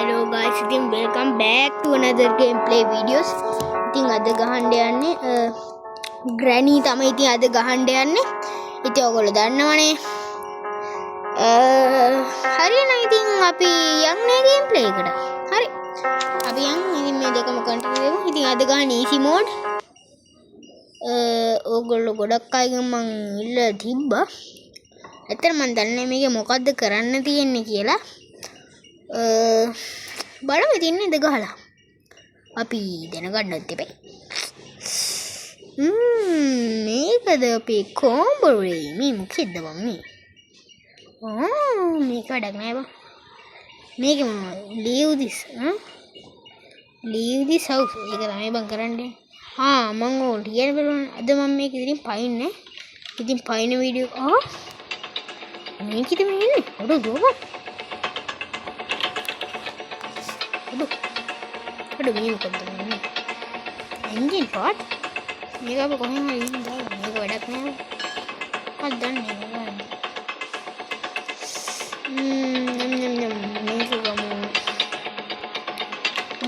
Hello guys, again welcome back to another gameplay videos. ඉතින් අද ගහන්න යන්නේ Granny තමයි ඉතින් අද ගහන්න යන්නේ. ඉතින් ඔයගොල්ලෝ දන්නවනේ. හරියනේ ඉතින් අපි යන්නේ gameplay එකට. හරි. අපි යන්නේ ඉතින් මේ දෙකම කන්ටිනියු කරමු. ඉතින් අද ගහන්නේ easy mode. ඔයගොල්ලෝ ගොඩක් අයගෙන් මං ඉල්ලලා තිබ්බා. ඇත්තට මන් දන්නේ මේක මොකද්ද කරන්න තියෙන්නේ කියලා. බලමු ඉතින් නේද ගහලා. අපි දැනගන්නත් එපා. මේකද අපි කොම්බෝ රේ මේ මොකෙද්ද බං මේ? මේක වැඩක් නෑ බං. මේක leave this leave this house ඒක තමයි බං කරන්නේ. මම ඕන කියන බලන්න අද මම මේක ඉතින් පයින්නේ. ඉතින් පයින්න වීඩියෝ මේක ඉතින් මේ ඉන්නේ. ඔඩ දුවපන්. අඩු මේ මොකද්ද මේ එන්ජින් පාට් මේක අප කොහෙන් හරි ඉඳලා මේක වැඩක් නෑ මම දන්නේ නෑ මේක ගමු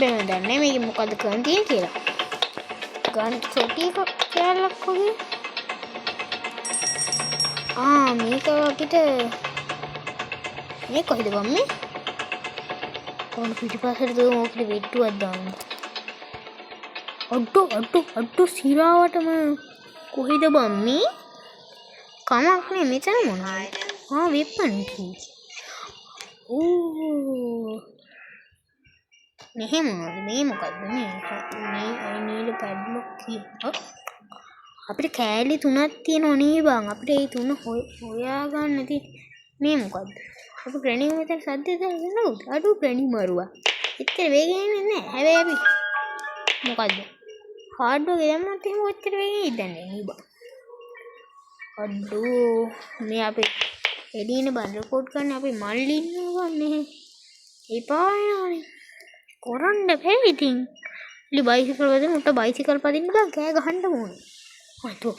බෑ දන්නේ මේක මොකද්ද කරන් තියෙන්නේ කියලා ගන්න චොටි එකක් කැලක් වගේ මේක අපිට මේ කොහෙද බම් මේ ඕන පිටිපස්සට දුවමු ඔකට වෙට්ටුවක් දාන්න. අඩු සිරාවටම කොහෙද බම් මේ? කමක් නේ මෙතන මොනවද? වෙපන් කී. මෙහෙ මොනවද? මේ මොකද්ද මේ? මේ නීල පැඩ්ලොක් කී. අපිට කෑලි 3ක් තියෙනව නේ බං. අපිට ඒ 3 හොයා ගන්න තියෙන්නේ. මේ මොකද්ද? අප ග්‍රැනි මෙතන සද්ද දාන්නද? අඩු ග්‍රැනි මරුවා. එච්චර වේගෙන් එන්නේ නැහැ. හැබැයි අපි මොකද්ද? හાર્ඩ් වගේ දැම්මත් එහෙම ඔච්චර වේගෙන් ඉදන්නේ නේ බා. අඩු මේ අපි එදීන බන් රෙකෝඩ් කරන්න අපි මල්ලි ඉන්නවා නේ. එපා යන්නේ. කරන්න බෑ ඉතින්. ඉලි බයිසිකල් වදින උට බයිසිකල් පදින්න බෑ කෑ ගහන්න ඕනේ. අතෝ.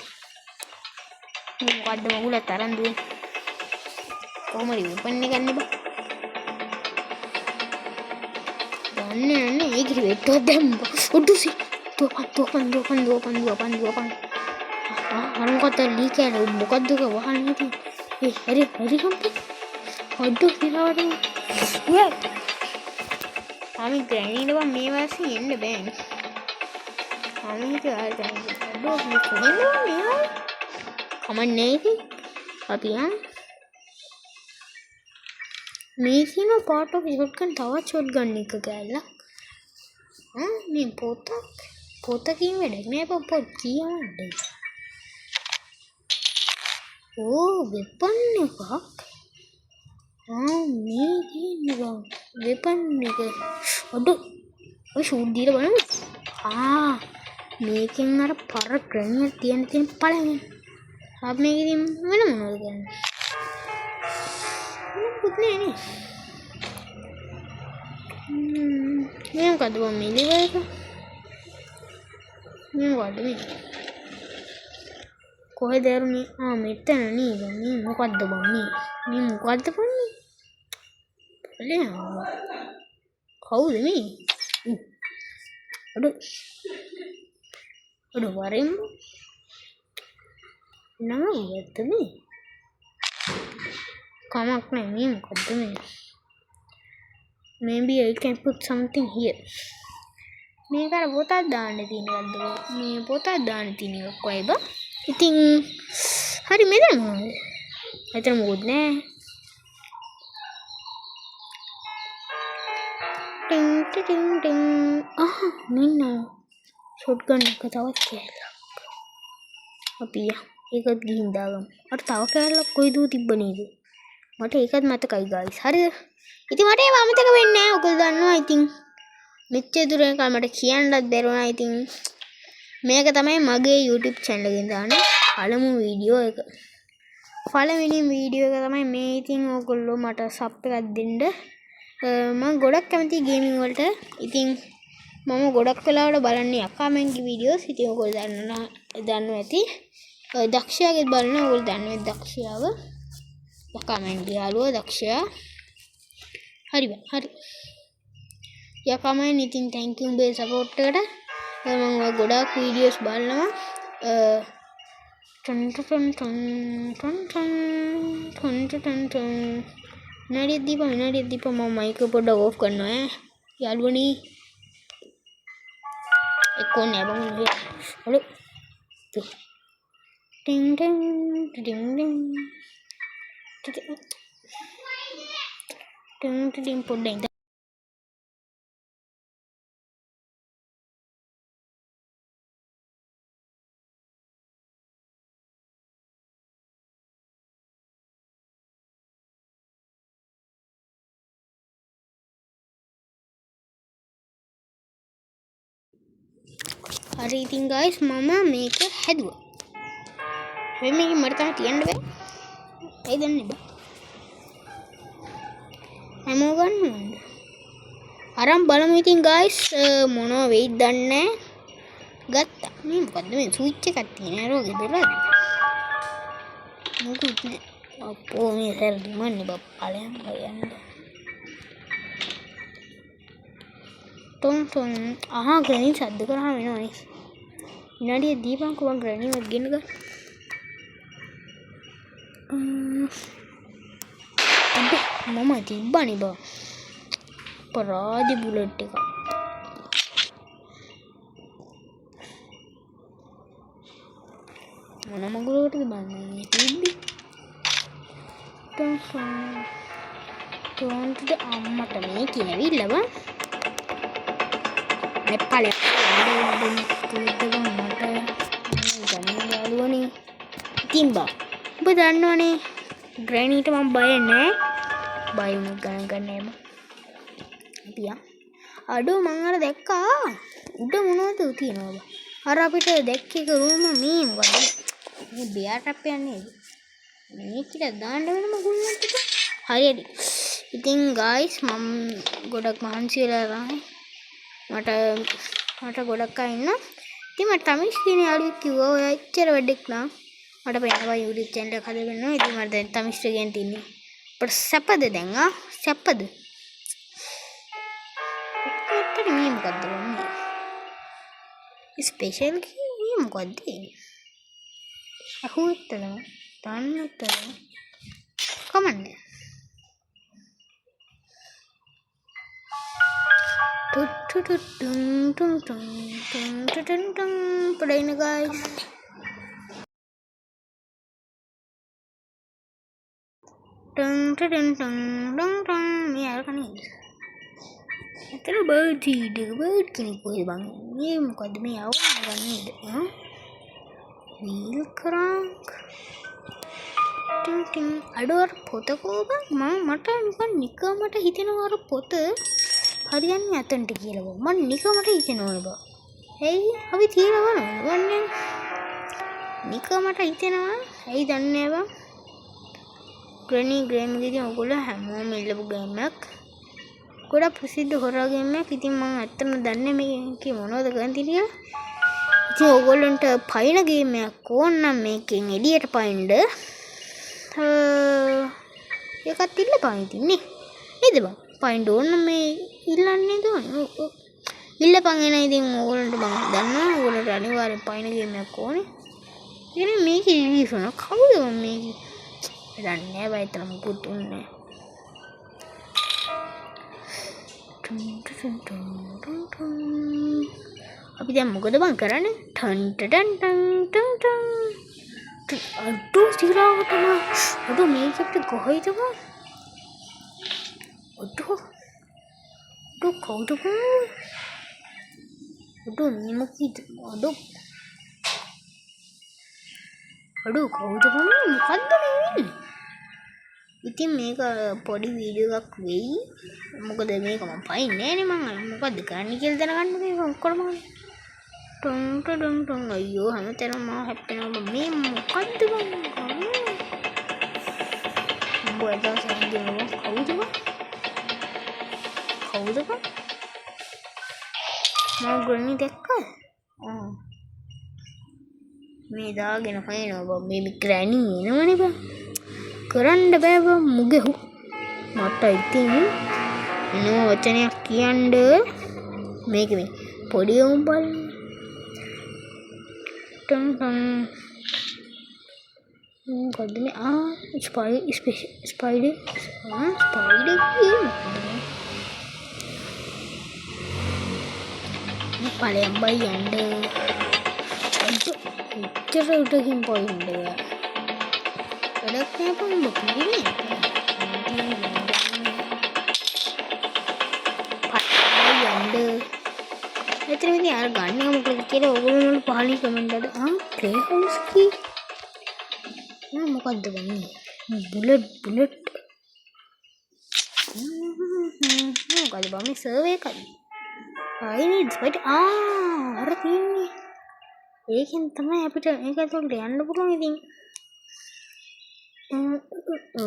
මොකද්ද මගුල තරන් දුවේ. කොහමද වෙපන්නේ ගන්න බා. ගන්නේ නැහැ ඒකට වෙට්ටුවක් දැම්මා. උඩුසි. දුවපන්. අර මොකද ලී කෑනේ මොකද්ද ඔක වහන්නේ තියෙන්නේ. හරි කම්පි. අඩු පිරවඩ. අපි ග්‍රැනීට බං මේ වාසිය එන්න බෑනේ. අනිත් ආයතන. අඩු මේ කොහෙන්ද මේ? කමන්නේ ඉතින්. අපි මේකින පාට ඔෆ් ෂොට්ගන් තවත් ෂොට්ගන් එක ගෑල්ලක් මේ පොතකින් වැඩක් නෑ පොත් කියවන්න වෙපන් එකක් මේ තියෙනවා වෙපන් එක අඩු ඔය ෂූට් දීලා බලන්න මේකෙන් අර පර ග්‍රැනියර් තියෙන පළවෙනි අපි මේක ඉතින් වෙන මොනවද කරන්නේ නේ මේ මොකද්ද බං මේ ලිවර් එක මේ මොකද්ද මේ කොහෙද යන්නේ මෙතන නේද මේ මොකද්ද බං මේ මොකද්ද බන්නේ බලන්න කවුද මේ අඩු වරෙන් නමවද මේ කමක් නෑ මේ මොකද්ද මේ maybe I can put something here මේක අර පොතක් දාන්න තියෙන එකක්ද මේ පොතක් දාන්න තියෙන එකක් කොයි බා ඉතින් හරි මෙතන මොනවද මෙතන මොකුත් නෑ ටින් මෙන්න ෂොට්ගන් එක තවත් කෑල්ලක් අපි ඒකත් ගිහින් දාගමු අර තව කෑල්ලක් කොයිද තිබ්බ නේද මට ඒකත් මතකයි ගයිස් හරිද ඉතින් මට ඒව අමතක වෙන්නේ නැහැ ඔයගොල්ලෝ දන්නවා ඉතින් මෙච්චර දුර යනකම් මට කියන්නත් බැරුණා ඉතින් මේක තමයි මගේ YouTube channel එකෙන් දාන්නේ පළමු වීඩියෝ එක පළවෙනි වීඩියෝ එක තමයි මේ ඉතින් ඔයගොල්ලෝ මට සබ් එකක් දෙන්න මම ගොඩක් කැමති ගේමින් වලට ඉතින් මම ගොඩක් වෙලාවට බලන්නේ අකාමෙන්ගේ වීඩියෝස් ඉතින් ඔයගොල්ලෝ දන්නවා ඇති දක්ෂයාගේ බලන ඔයගොල්ලෝ දන්නවා දක්ෂයාව කමෙන්ට් යාළුවා දක්ෂයා හරි යකමයි ඉතින් thank you උඹේ support එකට. මම ගොඩාක් වීඩියෝස් බලනවා. टन टन टन टन टन टन टन टन विनाडी दीप मैं माइक पॉड ऑफ करना है यालवनी एक कौन है बंग हेलो टिंग टिंग टिंग टिंग टिंग टिंग पॉड नहीं अरे इथिंग गाइस मामा मेक हेदुवा वे मेक मरता तियंड वे ए दन्ने बा एमो गන්න අරන් බලමු ඉතින් गाइस මොනවා වෙයිද දන්නේ ගත්තා මේ මොකද්ද මේ ස්විච් එකක් තියෙන නේද ගෙදර මොකුත් නෑ අපෝ මේ සර් දිමන්නේ බප්පලයන් ගයන්න टोन टोन आहा ग्रैनी सद्द करहा වෙනවනේ විනාඩිය දීපන්කෝ මම ග්‍රැනි වත් ගෙන්න ගන්න මම තිබ්බනේ බා පරාදි බුලට් එක මොන මගුලකටද බන්නේ තිබ්බි ටොන්ට අම්මට මේ කියවිල්ල බා नेपाली timba bedannone granite මම බය නැහැ බය වුණ ගණන් ගන්න එම පියා අඩෝ මං අර දැක්කා උඩ මොනවද තියෙනවද අර අපිට දැක්ක එක රූම මේ මොකද මේ බියාට අප යන්නේ මේකට දාන්න වෙන මගුල්ලන්ට හරියට ඉතින් guys මම ගොඩක් මහන්සි වෙලා මට ගොඩක් අය ඉන්න. ඉතින් මට තමිෂ් කියන යාළුවෙක් කිව්වා ඔය එච්චර වැඩක් නම් මට පේනවා YouTube channel එක හදන්න වෙනවා. ඉතින් මට දැන් තමිෂ් කියන තින්නේ. අපිට සැපද දැන් සැපද? ඒකට මේ මොකද්ද වන්නේ? ස්පෙෂල් කී මොකද්ද? අහුවෙත්තද? තාන්නත්තද? කමන්නේ. पढ़ाई guys यार kan terus bird kini koy bang ini mukadme yaw kan ini wheel crank ting ting ador photo ko bang mata nikamata හිතෙනවා අර පොත හරියන්නේ අතන්ට කියලා බා මම නිකමට හිතෙනවා බා ඇයි අපි තියනවා වන්නේ නිකමට හිතෙනවා ඇයි දන්නේ බා ග්‍රැනි ගේම් එකේදී ඔයගොල්ලෝ හැමෝම ඉල්ලපු ගේම් එකක් ගොඩක් ප්‍රසිද්ධ හොරර් ගේම් එකක් ඉතින් මම ඇත්තම දන්නේ මේකේ මොනවද කරන්නේ කියලා ඉතින් ඔයගොල්ලන්ට පයින් ගේම් එකක් ඕන නම් මේකෙන් එළියට පයින්ද ඒකත් ඉල්ලපන් ඉතින් නේ නේද බා පයින්ඩ ඕන මේ ඉල්ලන්නේ දෝනේ ඉල්ලපන් එන ඉතින් ඕගොල්ලන්ට මම දන්නවා ඕගොල්ලන්ට අනිවාර්යෙන් පයින් ගේම් එකක් ඕනේ ඉතින් මේක රිලීස් වුණා කවුද මේක දන්නේ නැහැ බයි තරම් මුකුත් උන්නේ අපි දැන් මොකද බං කරන්නේ ටන් ටන් ටන් ටන් ටන් අඩෝ සිරාවටම අඩෝ මේක අපිට කොහෙද බං Aduh kau tuh aduh ini mukid aduh kau tuh මොකද්ද මේ ඉතින් මේක පොඩි වීඩියෝ එකක් වෙයි මොකද මේක මම පයින්නේ නෑනේ මම මොකද්ද කරන්නේ කියලා දැනගන්න මේක ඔක්කොම ටොන් ටොන් ටොන් අයියෝ හැමතැනම මම හැප්පෙනවා මේ මොකද්ද බං මොකද සම්දිනවා කවුද බං කවුද බං මම ග්‍රැනි දැක්කා මේ දාගෙන හොයනවා බං මේ ග්‍රැනි එනවනේ බං කරන්න බෑ බං මුගෙහු මට ඉතින් නෝ වචනයක් කියන්න මේක මේ පොඩි උන් බලන්න ටන් ටන් මොකද්ද මේ ස්පයිඩර් පලයන් බයි යන්න එච්චර උඩකින් පොයින්ට වැඩක් නෑ පොම්බ පිළිනේ යන්න එතන ඉතින් අර ගන්න මොකද කියලා ඔයගොල්ලෝ පහලින් කමෙන්ට් එකකට ප්ලේ හවුස් කී මොකද්ද ගන්නේ බුලට් මොකද බම සර්වර් එකයි I need spider අර තියෙන්නේ ඒකෙන් තමයි අපිට මේක ඇතුළට යන්න පුළුවන් ඉතින්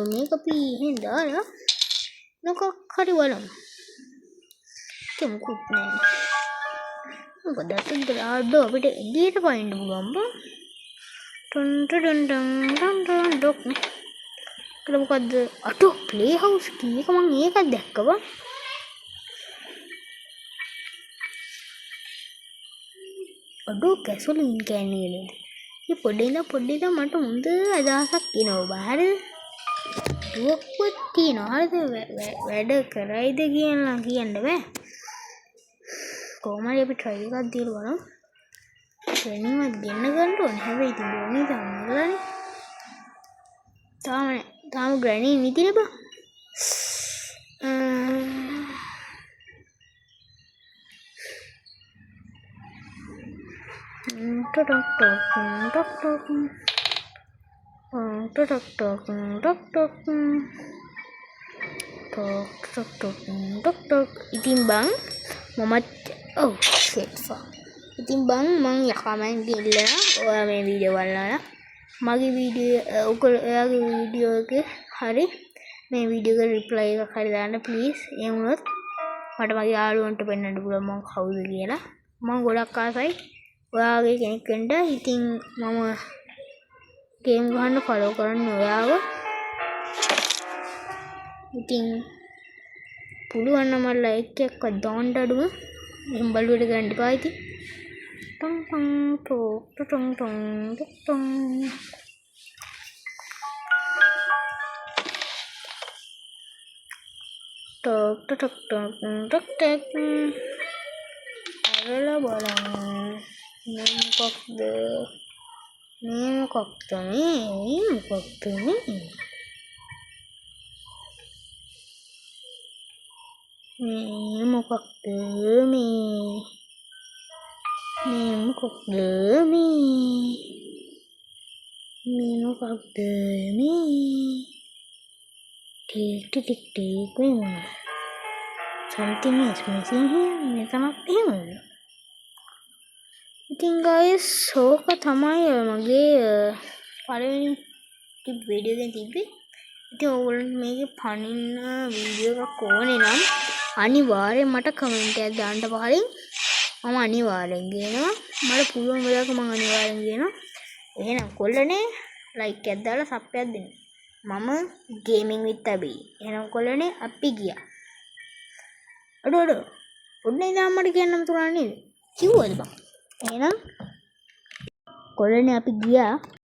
මේක අපි එහෙන් දාලා මොකක් හරි බලමු මොකුත් නෑ මොකද අතෙන්ට ආඩෝ අපිට එළියට පයින්න පුළුවන් බං ටන් ටන් ටන් ටන් ටන් ඩොක් කියලා මොකද්ද අතෝ ප්ලේ හවුස් කී එක මං ඒකක් දැක්ක බං අඩෝ කැසොලින් කෑන්නේ නේද මේ පොඩ්ඩේ ඉඳන් මට හොඳ අදහසක් එනවා බාහිර දුවක්වත් තියනවා හරිද වැඩ කරයිද කියලා කියන්න බෑ කොහමද අපි try එකක් දීලා බලමු ට්‍රේනින් එකක් ගෙන්න ගන්න ඕනේ හැබැයි ඉතින් ඕනේ තමයි තාම ග්‍රැනි නිදිනේ බා ටොක් ඉතින් බං මමත් ඔව් ෂිට් ඉතින් බං මං යකමෙන් ගිල්ලලා ඔයා මේ වීඩියෝ බලලා මගේ වීඩියෝ ඔයාගේ වීඩියෝ එක හරි මේ වීඩියෝ එකට රිප්ලයි එකක් හරි දාන්න ප්ලීස් ඒ වුණොත් මට මගේ යාළුවන්ට පෙන්නන්න පුළුවන් මං කවුද කියලා මං ගොඩක් ආසයි ඔයාගේ කෙනෙක් වෙන්න ඉතින් මම ගේම් ගහන්න ෆලෝ කරන්න ඔයාව ඉතින් පුළුවන් නම් ලයික් එකක් දාන්න අඩුම එහෙම බලුවට ගන්න එපා ඉතින් टंग टंग टोक टंग टंग टंग टोक टक टक टक टक अरे बोला नेम ठीक something is missing here ඉතින් guys ඕක තමයි මගේ පළවෙනි වීඩියෝ එකෙන් තිබ්බේ ඉතින් ඕගොල්ලෝ මේකේ පනින්න වීඩියෝ එකක් ඕනේ නම් අනිවාර්යෙන් මට කමෙන්ට් එකක් දාන්න පහලින් මම අනිවාර්යෙන් ගේනවා මට පුළුවන් වෙලාවක මම අනිවාර්යෙන් ගේනවා එහෙනම් කොල්ලනේ ලයික් එකක් දාලා සබ් එකක් දෙන්න මම ගේමින් විත් අබි එහෙනම් කොල්ලනේ අපි ගියා අඩෝ පොඩ්ඩේ ඉඳන් මට කියන්නම තුරා නේද කිව්වද බං එහෙනම් කොල්ලනේ අපි ගියා